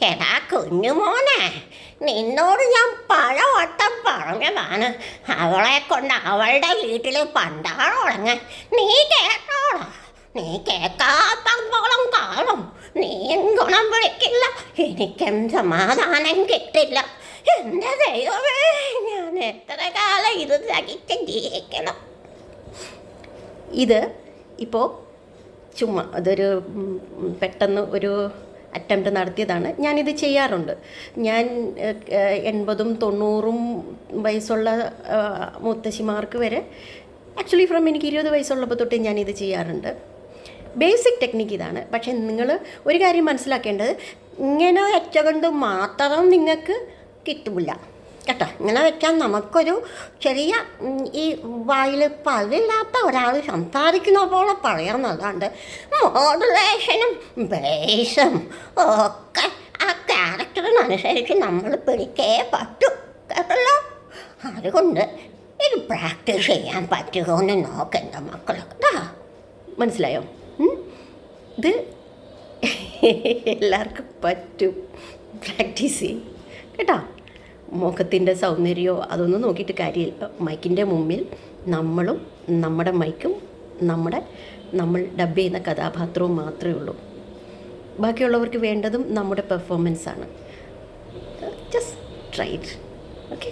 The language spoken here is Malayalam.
എടാ കുഞ്ഞുമോനെ, നിന്നോട് ഞാൻ പലവട്ടം പറഞ്ഞതാണ് അവളെ കൊണ്ട് അവളുടെ വീട്ടിൽ പണ്ടാറം ഉറങ്ങാൻ. നീ കേട്ടോളാം. നീ കേൾക്കാത്തോളം കാലം നീ ഗുണം വിളിക്കില്ല, എനിക്കും സമാധാനം കിട്ടില്ല. എൻ്റെ ദൈവമേ, ഞാൻ എത്ര കാലം ഇത് സഹിച്ച് ജീവിക്കണം. ഇത് ഇപ്പോൾ ചുമ്മാ അതൊരു പെട്ടെന്ന് ഒരു അറ്റംപ്റ്റ് നടത്തിയതാണ്. ഞാനിത് ചെയ്യാറുണ്ട്. ഞാൻ 80ഉം 90ഉം വയസ്സുള്ള മുത്തശ്ശിമാർക്ക് വരെ, ആക്ച്വലി ഫ്രം എനിക്ക് 20 വയസ്സുള്ളപ്പോൾ തൊട്ടേ ഞാനിത് ചെയ്യാറുണ്ട്. ബേസിക് ടെക്നിക്ക് ഇതാണ്. പക്ഷേ നിങ്ങൾ ഒരു കാര്യം മനസ്സിലാക്കേണ്ടത്, ഇങ്ങനെ വെച്ചുകൊണ്ട് മാത്രം നിങ്ങൾക്ക് കിട്ടില്ല കേട്ടോ. ഇങ്ങനെ വെച്ചാൽ നമുക്കൊരു ചെറിയ ഈ വായിൽ പല്ലില്ലാത്ത ഒരാൾ സംസാരിക്കുന്ന പോലെ പറയാമെന്നല്ലാണ്ട് മോഡുലേഷനും ബേസും ഒക്കെ ആ ക്യാരക്ടറിനനുസരിച്ച് നമ്മൾ പിടിക്കേ പറ്റും കേട്ടല്ലോ. അതുകൊണ്ട് ഇത് പ്രാക്ടീസ് ചെയ്യാൻ പറ്റുമോ എന്ന് നോക്കണ്ട മക്കളൊക്കെ. മനസ്സിലായോ? ഇത് എല്ലാവർക്കും പറ്റും, പ്രാക്ടീസ് ചെയ്യും കേട്ടോ. മുഖത്തിൻ്റെ സൗന്ദര്യമോ അതൊന്നും നോക്കിയിട്ട് കാര്യമില്ല. മൈക്കിൻ്റെ മുമ്പിൽ നമ്മളും നമ്മുടെ മൈക്കും നമ്മൾ ഡബ് ചെയ്യുന്ന കഥാപാത്രവും മാത്രമേ ഉള്ളൂ. ബാക്കിയുള്ളവർക്ക് വേണ്ടതും നമ്മുടെ പെർഫോമൻസാണ്. Just try it. ഓക്കെ.